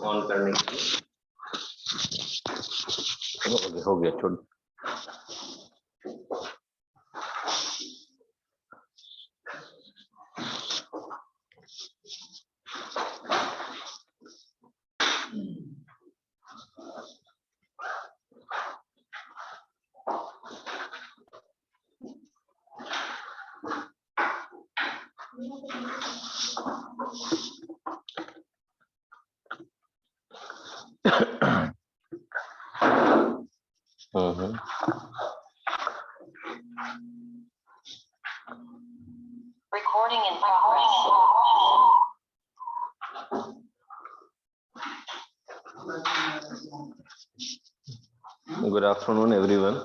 On करने के लिए हो गया छोड़। Recording in progress. Good afternoon, everyone.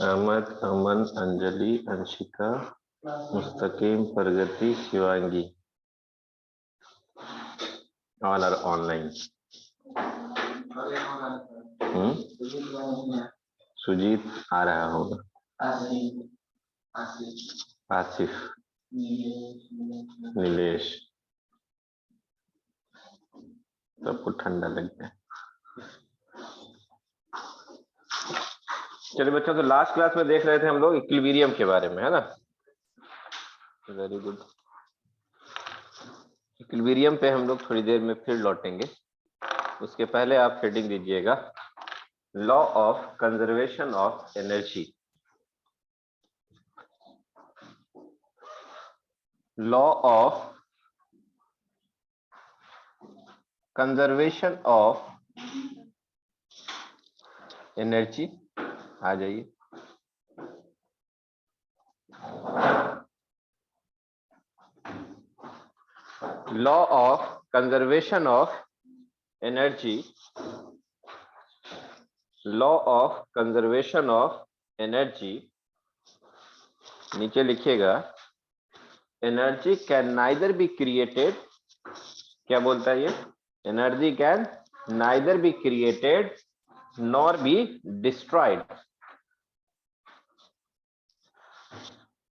Ahmad, Aman, Anjali, Anshika, Mustakim, Pragati, Shivangi, all are online. Sujit आ रहा होगा, आसिफ, नीलेश, सबको ठंडा लग गया। चलिए बच्चों, तो लास्ट क्लास में देख रहे थे हम लोग इक्विलिब्रियम के बारे में, है ना। Very good. इक्विलिब्रियम पे हम लोग थोड़ी देर में फिर लौटेंगे। उसके पहले आप हेडिंग दीजिएगा, law of conservation of energy. Law of conservation of energy, आ जाइए। Law of conservation of energy, law of conservation of energy, नीचे लिखिएगा, energy can neither be created, क्या बोलता है ये, energy can neither be created nor be destroyed.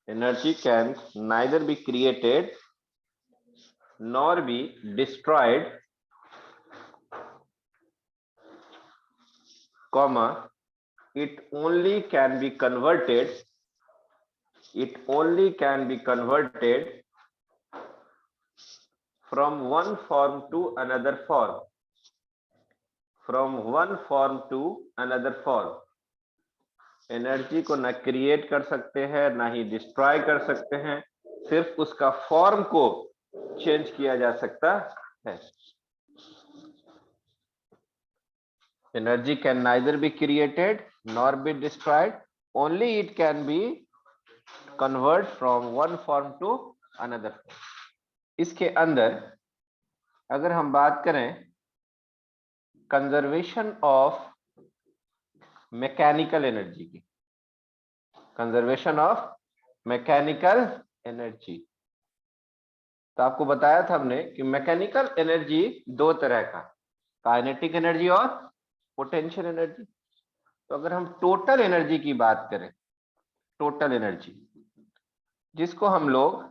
Energy can neither be created nor be destroyed, comma, it only can be converted, it only can be converted from one form to another form, from one form to another form। Energy को ना create कर सकते हैं ना ही destroy कर सकते हैं, सिर्फ उसका फॉर्म को चेंज किया जा सकता है। Energy can neither be created nor be destroyed, only it can be convert from one form to another. इसके अंदर अगर हम बात करें कंजर्वेशन ऑफ मैकेनिकल एनर्जी की, कंजर्वेशन ऑफ मैकेनिकल एनर्जी, तो आपको बताया था हमने कि मैकेनिकल एनर्जी दो तरह का, काइनेटिक एनर्जी और पोटेंशियल एनर्जी। तो अगर हम टोटल एनर्जी की बात करें, टोटल एनर्जी जिसको हम लोग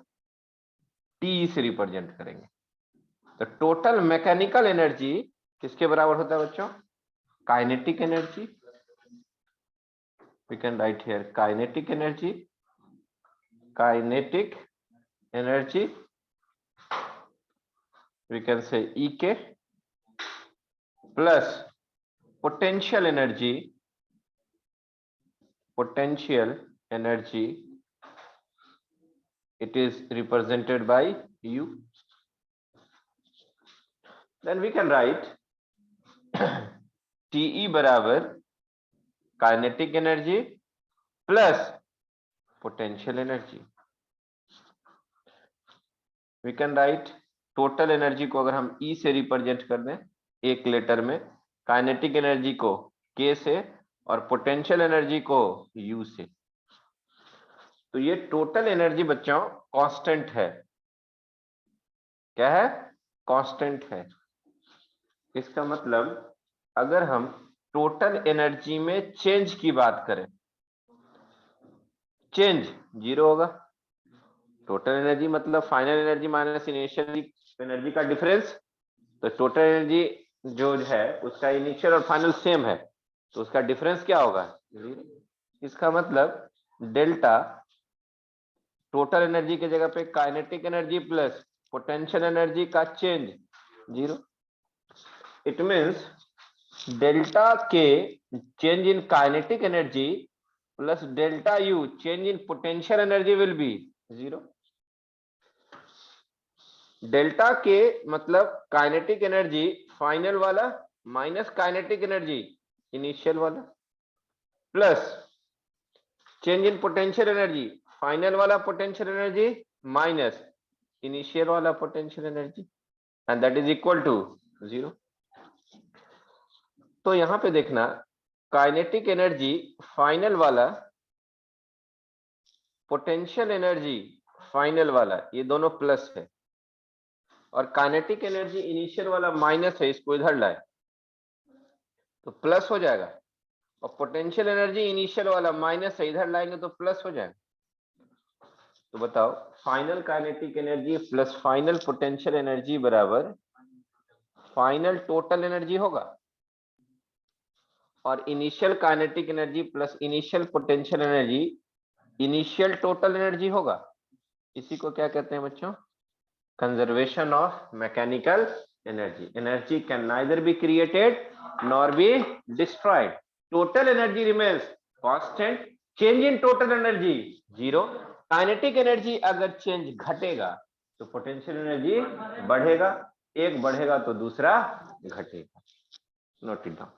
टी से रिप्रेजेंट करेंगे, तो टोटल मैकेनिकल एनर्जी किसके बराबर होता है बच्चों, kinetic energy. We can write here kinetic energy, kinetic energy we can say EK plus potential energy, potential energy, it is represented by U। then we can write TE बराबर kinetic energy plus potential energy. we can write total energy को अगर हम E से represent कर दें एक letter में, kinetic energy को K से और पोटेंशियल एनर्जी को U से, तो ये टोटल एनर्जी बच्चों कांस्टेंट है। क्या है, कांस्टेंट है। इसका मतलब अगर हम टोटल एनर्जी में चेंज की बात करें, चेंज जीरो होगा। टोटल एनर्जी मतलब final energy minus initial energy का डिफरेंस तो टोटल एनर्जी जो है उसका इनिशियल और फाइनल सेम है, तो उसका डिफरेंस क्या होगा? 0। इसका मतलब डेल्टा टोटल एनर्जी की जगह पे kinetic energy plus potential energy का change 0। It means delta K change in kinetic energy plus delta U change in potential energy will be 0। Delta K मतलब काइनेटिक एनर्जी फाइनल वाला minus kinetic energy initial वाला plus change in potential energy final वाला potential energy minus initial वाला potential energy and that is equal to 0। तो यहां पे देखना kinetic energy final वाला पोटेंशियल एनर्जी फाइनल वाला ये दोनों प्लस है और काइनेटिक एनर्जी इनिशियल वाला माइनस है, इसको इधर लाए तो प्लस हो जाएगा और पोटेंशियल एनर्जी इनिशियल वाला माइनस है, इधर लाएंगे तो प्लस हो जाएगा। तो बताओ final kinetic energy plus final potential energy बराबर फाइनल टोटल एनर्जी होगा और initial kinetic energy plus initial potential energy initial total energy होगा। इसी को क्या कहते हैं बच्चों? Conservation of mechanical energy. Energy can neither be created nor be destroyed. Total energy remains constant. Change in total energy 0. Kinetic energy अगर change घटेगा तो पोटेंशियल एनर्जी बढ़ेगा, एक बढ़ेगा तो दूसरा घटेगा। Note it down.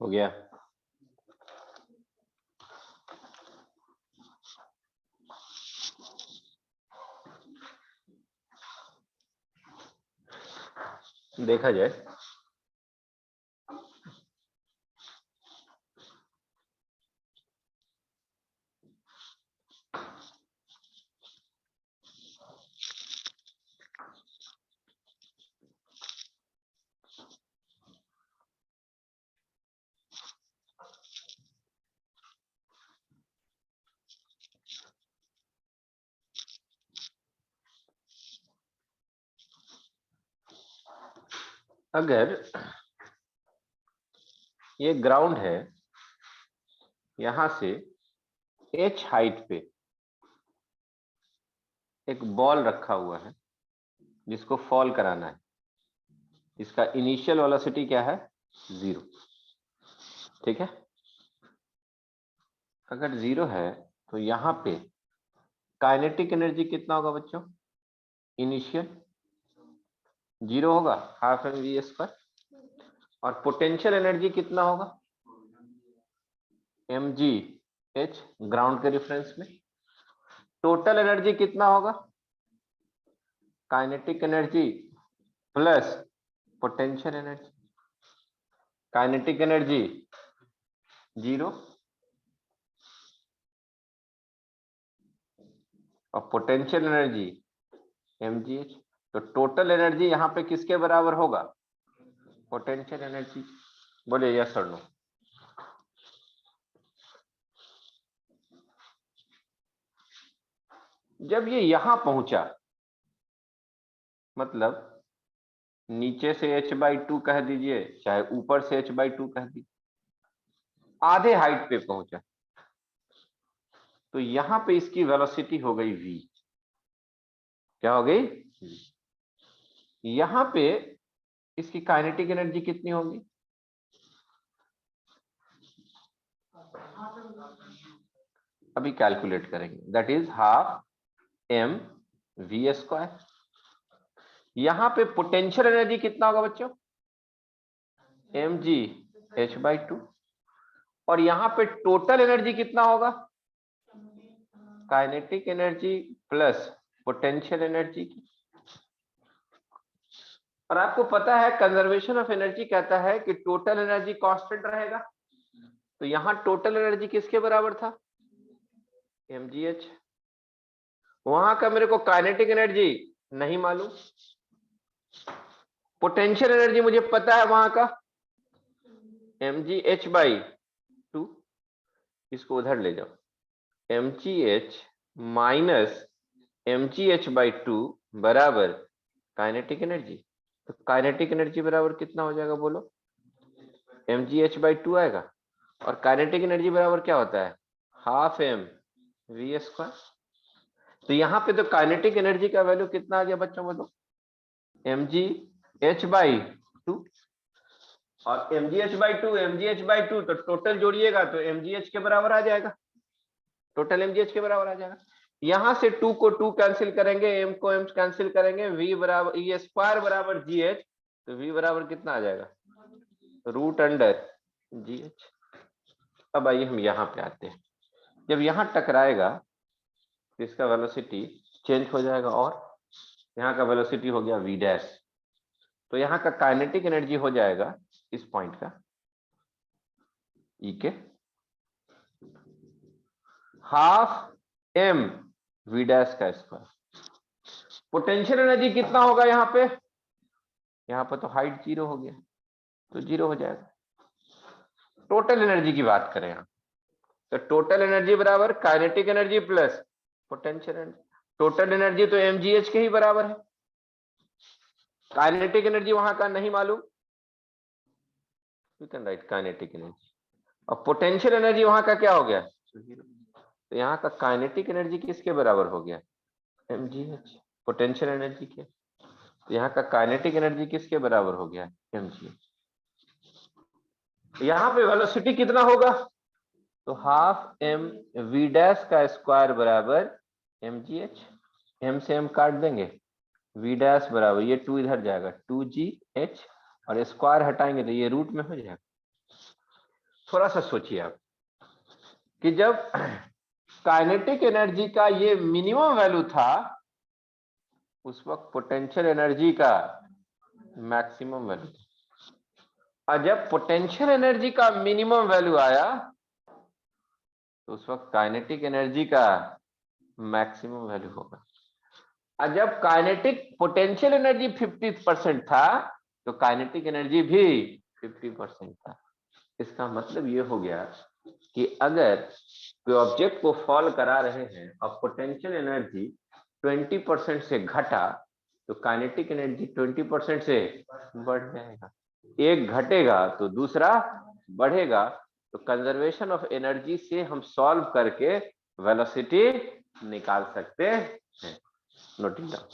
हो गया? देखा जाए अगर ये ग्राउंड है, यहां से h हाइट पे एक बॉल रखा हुआ है जिसको फॉल कराना है, इसका इनिशियल वेलोसिटी क्या है? 0। ठीक है। अगर 0 है तो यहाँ पे काइनेटिक एनर्जी कितना होगा बच्चों? इनिशियल 0 होगा, हाफ एम वी स्क्वायर। और पोटेंशियल एनर्जी कितना होगा? एम जी एच, ग्राउंड के रेफरेंस में। टोटल एनर्जी कितना होगा? Kinetic energy plus potential energy. Kinetic energy 0 और पोटेंशियल एनर्जी mgh। तो टोटल एनर्जी यहाँ पे किसके बराबर होगा? Potential energy. बोलिए यस और नो। जब ये यहां पहुंचा, मतलब नीचे से h/2 कह दीजिए, चाहे ऊपर से h/2 कह दीजिए, आधे हाइट पे पहुंचा, तो यहां पे इसकी वेलोसिटी हो गई v। क्या हो गई? यहां पे इसकी काइनेटिक एनर्जी कितनी होगी? अभी कैलकुलेट करेंगे। That is half M V square. यहां पे पोटेंशियल एनर्जी कितना होगा बच्चों? mgh/2। और यहां पे टोटल एनर्जी कितना होगा? Kinetic energy plus potential energy की। और आपको पता है कंजर्वेशन ऑफ एनर्जी कहता है कि टोटल एनर्जी कांस्टेंट रहेगा। तो यहां टोटल एनर्जी किसके बराबर था? mgh। वहां का मेरे को काइनेटिक एनर्जी नहीं मालूम, पोटेंशियल एनर्जी मुझे पता है वहां का mgh/2। इसको उधर ले जाओ, mgh माइनस mgh/2 बराबर काइनेटिक एनर्जी। तो काइनेटिक एनर्जी बराबर कितना हो जाएगा बोलो? mgh/2 आएगा। और काइनेटिक एनर्जी बराबर क्या होता है? Half M V square. तो यहाँ पे तो काइनेटिक एनर्जी का वैल्यू कितना आ गया बच्चों बोलो? mgh/2। और mgh/2 तो टोटल जोड़िएगा तो mgh के बराबर आ जाएगा, टोटल mgh के बराबर आ जाएगा। यहां से 2 को 2 कैंसिल करेंगे, m को m कैंसिल करेंगे, v बराबर e स्क्वायर बराबर gh। तो v बराबर कितना आ जाएगा? √gh। अब आइए हम यहां पे आते हैं। जब यहां टकराएगा तो इसका वेलोसिटी चेंज हो जाएगा, और यहाँ का वेलोसिटी हो गया v डैश। तो यहाँ का काइनेटिक एनर्जी हो जाएगा इस पॉइंट का ई के हाफ एम वी डैश का स्क्वायर। पोटेंशियल एनर्जी कितना होगा यहाँ पे? यहाँ पे तो हाइट 0 हो गया, तो 0 हो जाएगा। टोटल एनर्जी की बात करें यहाँ, तो टोटल एनर्जी बराबर kinetic energy plus potential energy. Total energy तो mgh के ही बराबर है, काइनेटिक एनर्जी वहां का नहीं मालूम, you can write kinetic energy. और पोटेंशियल एनर्जी वहां का क्या हो गया? 0। तो यहाँ का काइनेटिक एनर्जी किसके बराबर हो गया? mgh, पोटेंशियल एनर्जी के। तो यहाँ का काइनेटिक एनर्जी किसके बराबर हो गया? mgh। यहाँ पे वेलोसिटी कितना होगा? तो हाफ एम वी डैश का स्क्वायर बराबर mgh। m से m काट देंगे, v डैश बराबर ये 2 इधर जाएगा 2gh, और स्क्वायर हटाएंगे तो ये रूट में हो जाएगा। थोड़ा सा सोचिए आप कि जब काइनेटिक एनर्जी का ये मिनिमम वैल्यू था, उस वक्त पोटेंशियल एनर्जी का मैक्सिमम वैल्यू था। और जब पोटेंशियल एनर्जी का मिनिमम वैल्यू आया तो उस वक्त काइनेटिक एनर्जी का मैक्सिमम वैल्यू होगा। और जब काइनेटिक पोटेंशियल एनर्जी 50% था तो काइनेटिक एनर्जी भी 50% था। इसका मतलब ये हो गया कि अगर कोई ऑब्जेक्ट को फॉल करा रहे हैं और पोटेंशियल एनर्जी 20% से घटा तो काइनेटिक एनर्जी 20% से बढ़ जाएगा। एक घटेगा तो दूसरा बढ़ेगा। तो कंजर्वेशन ऑफ एनर्जी से हम सॉल्व करके वेलोसिटी निकाल सकते हैं। Noting down.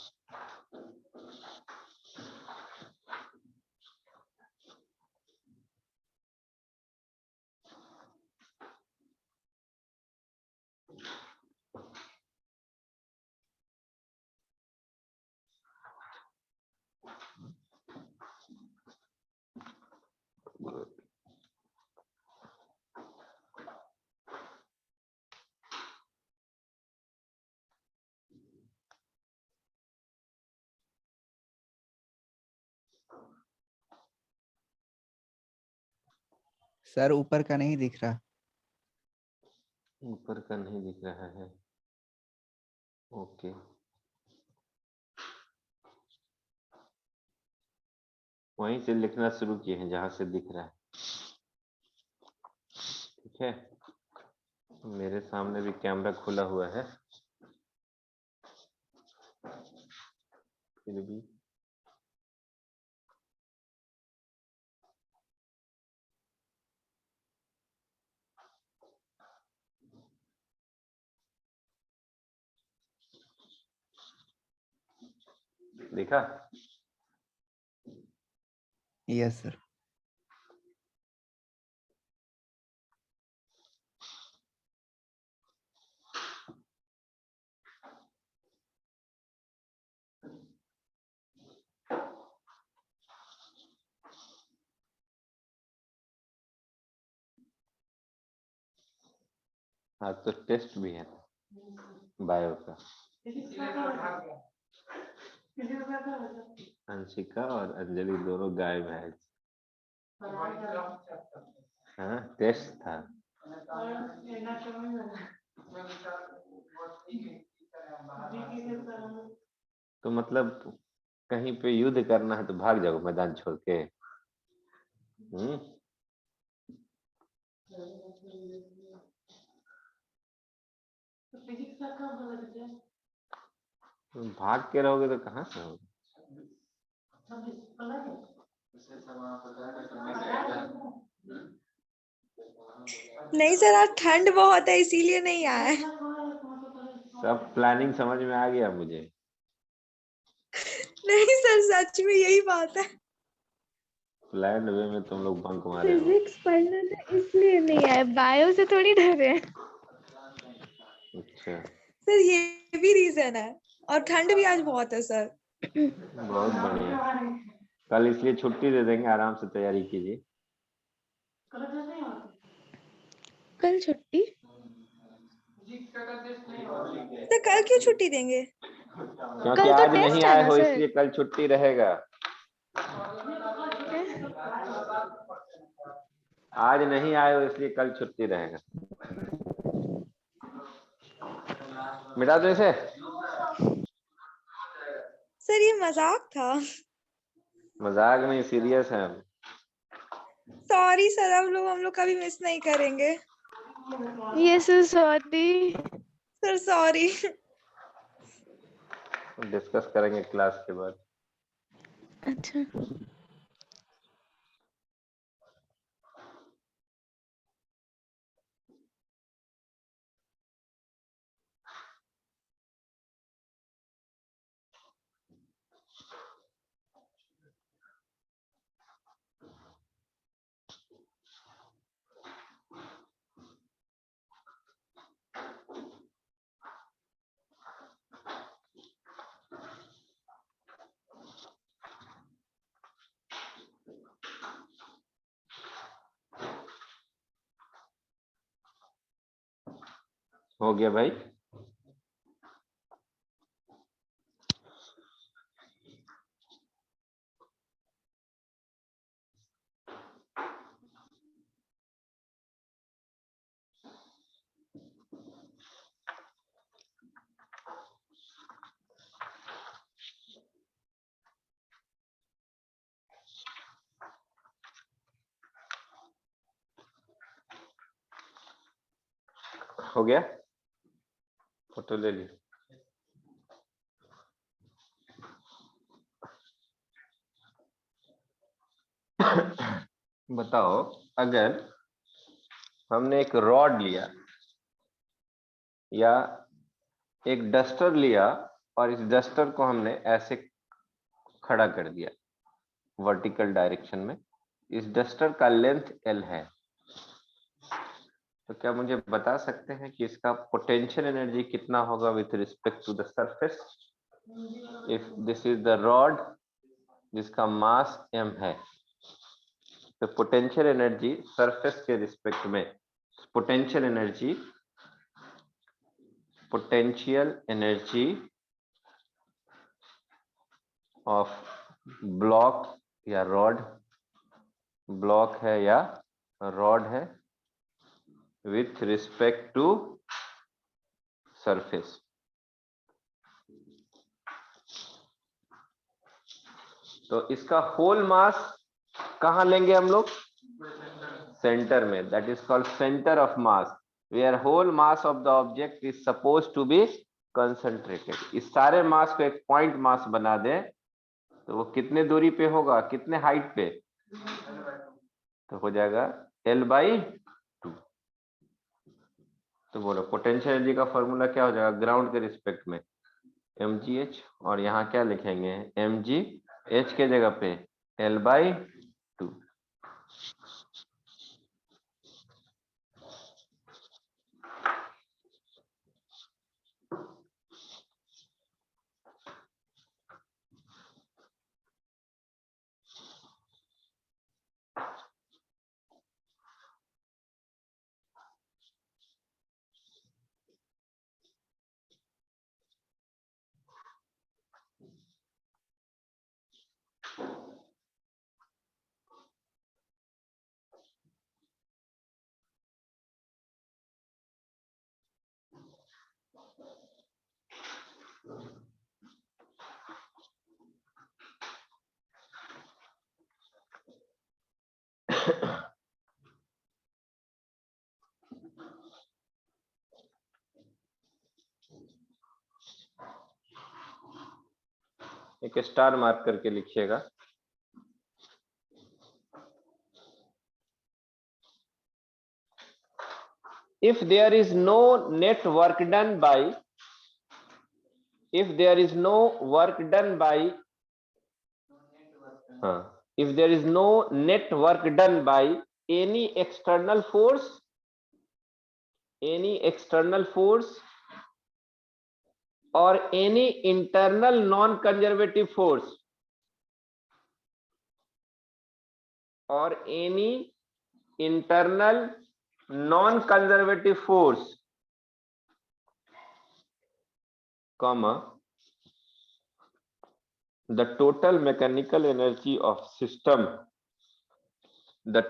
सर ऊपर का नहीं दिख रहा। ऊपर का नहीं दिख रहा है, ओके। वहीं से लिखना शुरू किए हैं जहां से दिख रहा है, ठीक है। मेरे सामने भी कैमरा खुला हुआ है, फिर भी दिखा। Yes sir. आज तो टेस्ट भी है बायो का। अंशिका और अंजलि दोनों गायब है। हाँ, टेस्ट था। तो मतलब कहीं पे युद्ध करना है तो भाग जाओ मैदान छोड़ के। भाग के रहोगे तो कहाँ से होगे। नहीं सर, आज ठंड बहुत है इसीलिए नहीं आए। सब प्लानिंग समझ में आ गया मुझे। नहीं सर, सच में यही बात है। प्लान वे में तुम लोग बंक मारे हो। फिजिक्स पढ़ना था इसलिए नहीं आए, बायो से थोड़ी डरे हैं। अच्छा, सर ये भी रीजन है, और ठंड भी आज बहुत है सर। बहुत बढ़िया। कल इसलिए छुट्टी दे देंगे, आराम से तैयारी कीजिए। कल छुट्टी? सर कल क्यों छुट्टी देंगे? क्योंकि कल तो आज नहीं टेस्ट है आए ना हो सर। इसलिए कल छुट्टी रहेगा। आज नहीं आए हो इसलिए कल छुट्टी रहेगा। मिटा दो इसे। सर ये मजाक था। मजाक नहीं, सीरियस है हम। सॉरी सर, हम लोग कभी मिस नहीं करेंगे। ये sir sorry. Sir sorry. Discuss करेंगे क्लास के बाद। अच्छा, हो गया भाई। हो गया, फोटो ले ली। बताओ, अगर हमने एक रॉड लिया या एक डस्टर लिया और इस डस्टर को हमने ऐसे खड़ा कर दिया वर्टिकल डायरेक्शन में, इस डस्टर का लेंथ L है, तो क्या मुझे बता सकते हैं कि इसका पोटेंशियल एनर्जी कितना होगा with respect to the surface? If this is the rod जिसका मास m है, तो पोटेंशियल एनर्जी सरफेस के रिस्पेक्ट में, पोटेंशियल एनर्जी ऑफ ब्लॉक या रॉड, ब्लॉक है या रॉड है विथ रिस्पेक्ट टू सरफेस। तो इसका होल मास कहां लेंगे हम लोग? सेंटर में। That is called center of mass, where whole mass of the object is suppose to be concentrated. इस सारे मास को एक पॉइंट मास बना दें तो वो कितने दूरी पे होगा, कितने हाइट पे? तो हो जाएगा L/2। तो बोलो पोटेंशियल एनर्जी का फॉर्मूला क्या हो जाएगा ग्राउंड के रिस्पेक्ट में? mgh, और यहाँ क्या लिखेंगे? mgh के जगह पे L/2। एक स्टार मार्क करके लिखिएगा। If there is no net work done by, if there is no work done by, if there is no net work done by any external force, or any internal non-conservative force, or any internal non-conservative force, comma, the total mechanical energy of system, then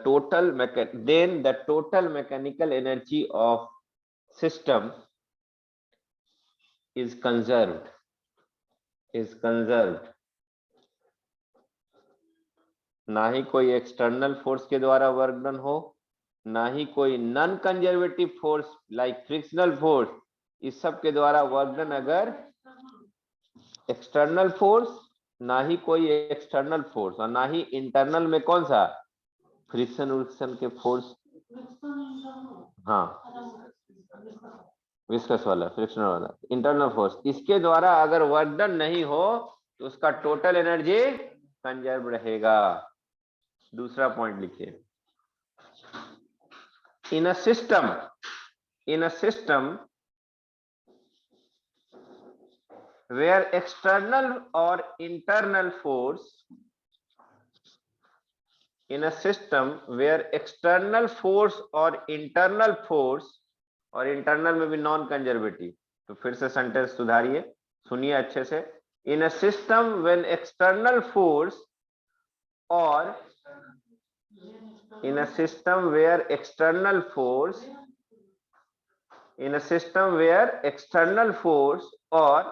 the total mechanical energy of system is conserved, ना ही कोई external force के द्वारा work done हो, ना ही कोई non conservative force like frictional force, इस सब के द्वारा वर्क डन अगर एक्सटर्नल फोर्स, ना ही कोई एक्सटर्नल फोर्स, और ना ही इंटरनल में कौन सा फ्रिक्शन के फोर्स, हाँ विस्कस वाला, फ्रिक्शनल वाला, इंटरनल फोर्स, इसके द्वारा अगर वर्क डन नहीं हो तो उसका टोटल एनर्जी कंजर्व रहेगा। दूसरा पॉइंट लिखिए, in a system where external or internal force, in a system where external force or internal force, और इंटरनल में भी नॉन कंजर्वेटिव, तो फिर से सेंटेंस सुधारिए, सुनिए अच्छे से। In a system when external force, और in a system where external force, or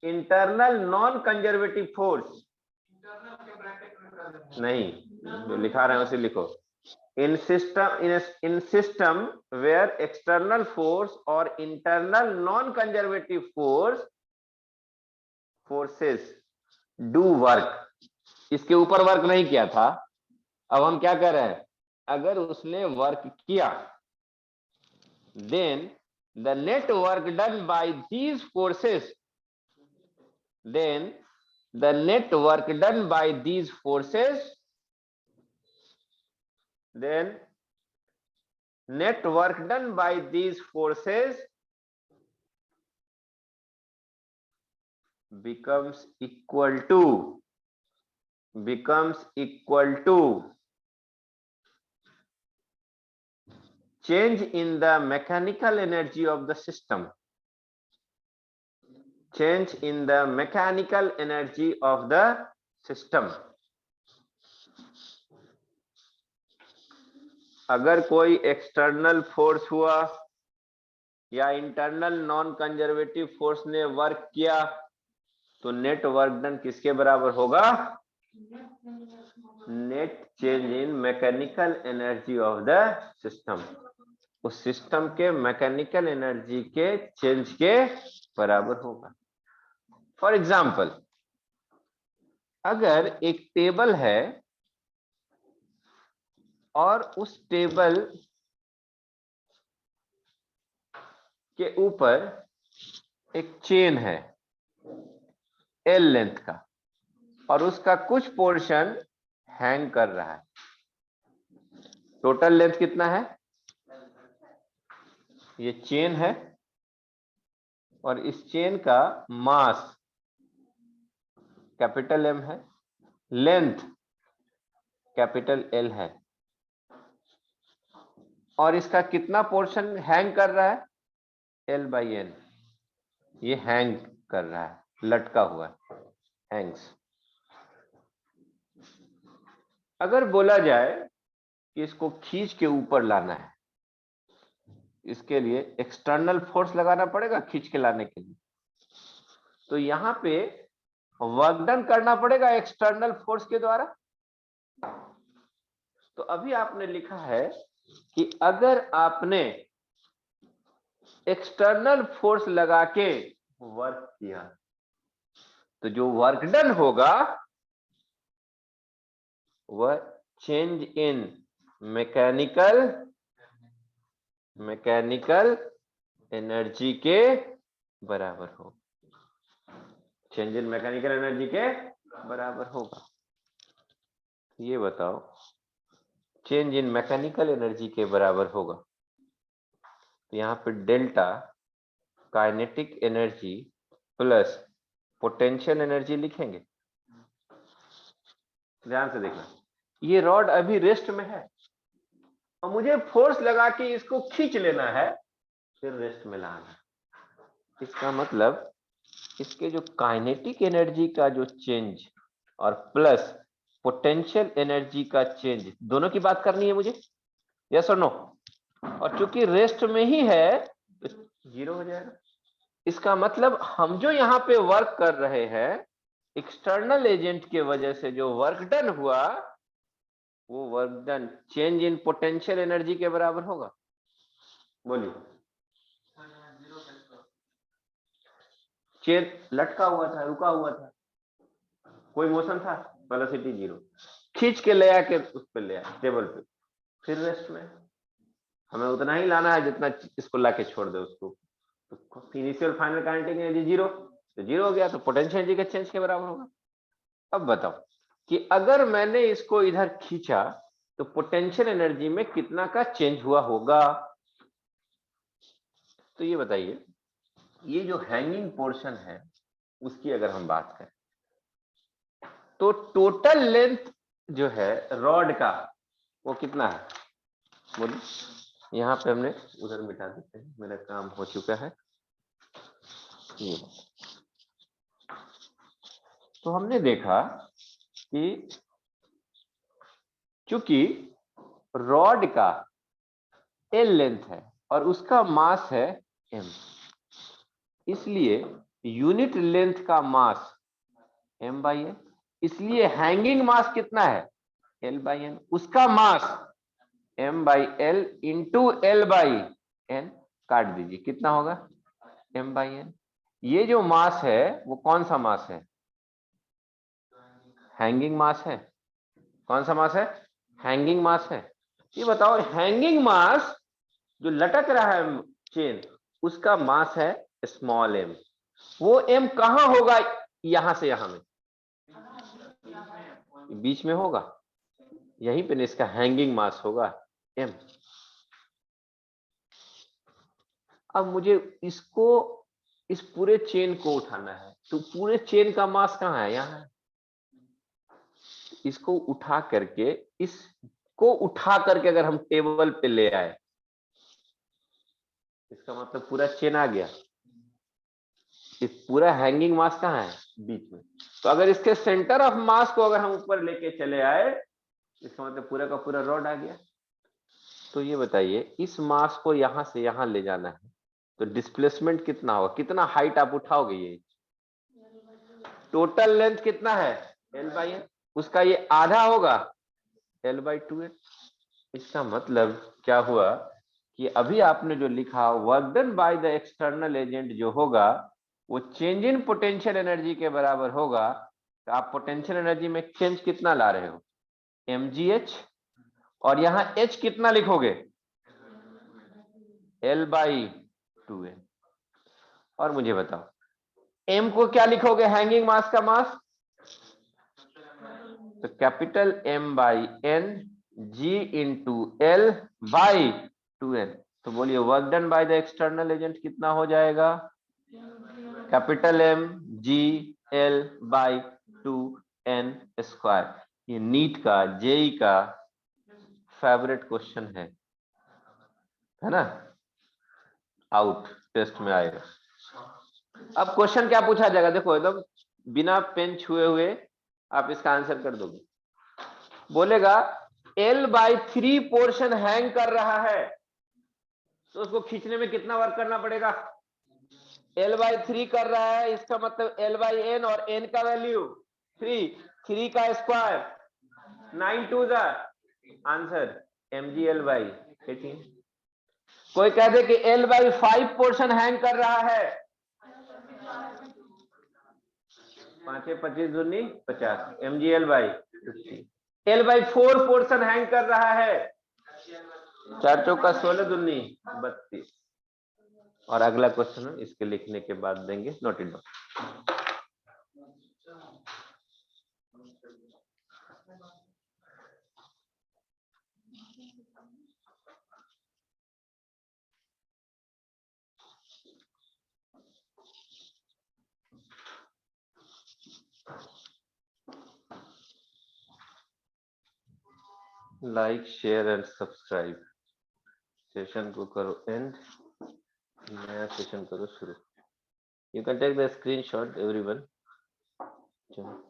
internal non conservative force, नहीं जो लिखा रहे हैं उसे लिखो, in system where external force or internal non conservative forces do work, इसके ऊपर वर्क नहीं किया था, अब हम क्या कर रहे हैं, अगर उसने वर्क किया, then the net work done by these forces, then the net work done by these forces, then net work done by these forces becomes equal to change in the mechanical energy of the system, change in the mechanical energy of the system, अगर कोई external force हुआ या internal non conservative force ने work किया तो net work done किसके बराबर होगा? Net change in mechanical energy of the system, उस सिस्टम के मैकेनिकल एनर्जी के चेंज के बराबर होगा। फॉर एग्जाम्पल, अगर एक टेबल है और उस टेबल के ऊपर एक चेन है एल लेंथ का और उसका कुछ पोर्शन हैंग कर रहा है, टोटल लेंथ कितना है? ये चेन है और इस चेन का मास कैपिटल एम है, लेंथ कैपिटल एल है, और इसका कितना पोर्शन हैंग कर रहा है? L by N. ये हैंग कर रहा है, लटका हुआ है, हैंग्स। अगर बोला जाए कि इसको खींच के ऊपर लाना है, इसके लिए एक्सटर्नल फोर्स लगाना पड़ेगा खींच के लाने के लिए, तो यहां पे वर्क डन करना पड़ेगा एक्सटर्नल फोर्स के द्वारा। तो अभी आपने लिखा है कि अगर आपने एक्सटर्नल फोर्स लगा के वर्क किया तो जो वर्क डन होगा वह चेंज इन मैकेनिकल एनर्जी के बराबर हो, चेंज इन मैकेनिकल एनर्जी के बराबर होगा। ये बताओ, चेंज इन मैकेनिकल एनर्जी के बराबर होगा तो यहाँ पे delta kinetic energy plus potential energy लिखेंगे। ध्यान से देखना, ये रॉड अभी रेस्ट में है और मुझे फोर्स लगा के इसको खींच लेना है, फिर रेस्ट में लाना। इसका मतलब इसके जो काइनेटिक एनर्जी का जो चेंज और प्लस पोटेंशियल एनर्जी का चेंज, दोनों की बात करनी है मुझे, यस और नो। और चूंकि रेस्ट में ही है तो जीरो हो जाएगा। इसका मतलब हम जो यहाँ पे वर्क कर रहे हैं, एक्सटर्नल एजेंट के वजह से जो वर्क डन हुआ, वो work done change in potential energy के बराबर होगा। बोलिए। चेन लटका हुआ था, रुका हुआ था, कोई मोशन था, वेलोसिटी जीरो, खींच के ले आके उस पर ले आए टेबल पे, फिर रेस्ट में। हमें उतना ही लाना है जितना इसको लाके छोड़ दे उसको, तो initial final kinetic energy zero, तो जीरो हो गया, तो पोटेंशियल एनर्जी के चेंज के बराबर होगा। अब बताओ कि अगर मैंने इसको इधर खींचा तो पोटेंशियल एनर्जी में कितना का चेंज हुआ होगा? तो ये बताइए, ये जो हैंगिंग पोर्शन है उसकी अगर हम बात करें तो टोटल लेंथ जो है रॉड का वो कितना है? बोलिए। यहाँ पे हमने उधर मिटा देते हैं, मेरा काम हो चुका है। ये तो हमने देखा कि चूंकि रॉड का एल लेंथ है और उसका मास है एम, इसलिए यूनिट लेंथ का मास एम बाई एन, इसलिए हैंगिंग मास कितना है? एल बाई एन, उसका mass M by L into L by N, काट दीजिए, कितना होगा? M by N. ये जो मास है वो कौन सा मास है? हैंगिंग मास है। कौन सा मास है? हैंगिंग मास है। ये बताओ, हैंगिंग मास जो लटक रहा है चेन, उसका मास है स्मॉल एम। वो एम कहां होगा? यहां से यहां में, बीच में होगा, यहीं पे इसका हैंगिंग मास होगा एम। अब मुझे इसको, इस पूरे चेन को उठाना है, तो पूरे चेन का मास कहाँ है? यहाँ है। इसको उठा करके, इसको उठा करके अगर हम टेबल पे ले आए, इसका मतलब पूरा चेन आ गया। इस पूरा हैंगिंग मास कहाँ है? बीच में। तो अगर इसके सेंटर ऑफ मास को अगर हम ऊपर लेके चले आए, इसका मतलब पूरा का पूरा रॉड आ गया। तो ये बताइए, इस मास को यहां से यहां ले जाना है तो डिस्प्लेसमेंट कितना होगा, कितना हाइट आप उठाओगे? ये टोटल लेंथ कितना है? L/n, उसका ये आधा होगा L/2n। इसका मतलब क्या हुआ कि अभी आपने जो लिखा work done by the external agent जो होगा वो चेंज इन पोटेंशियल एनर्जी के बराबर होगा। तो आप पोटेंशियल एनर्जी में चेंज कितना ला रहे हो? mgh, और यहां h कितना लिखोगे? L/2n। और मुझे बताओ m को क्या लिखोगे? हैंगिंग मास का मास। तो capital M/n g into L/2n। तो बोलिए work done by the external agent कितना हो जाएगा? Capital M g L/2n square. ये नीट का, जेई का फेवरेट क्वेश्चन है ना? आउट टेस्ट में आएगा। अब क्वेश्चन क्या पूछा जाएगा? देखो एकदम बिना पेन छुए हुए आप इसका आंसर कर दोगे। बोलेगा L/3 पोर्शन हैंग कर रहा है तो उसको खींचने में कितना वर्क करना पड़ेगा? L/3 कर रहा है, इसका मतलब L/n, और n का वैल्यू 3 का स्क्वायर 9 2 जा आंसर mg/18। कोई कह दे कि L/5 पोर्शन हैंग कर रहा है, 5 25 दूनी 50 mg/50। L/4 पोर्शन हैंग कर रहा है, 4 चौका 16 दूनी 32। और अगला क्वेश्चन इसके लिखने के बाद देंगे, note it down. Like, share and subscribe. Session को करो एंड, नया सेशन करो शुरू। You can take the screenshot everyone. चलो।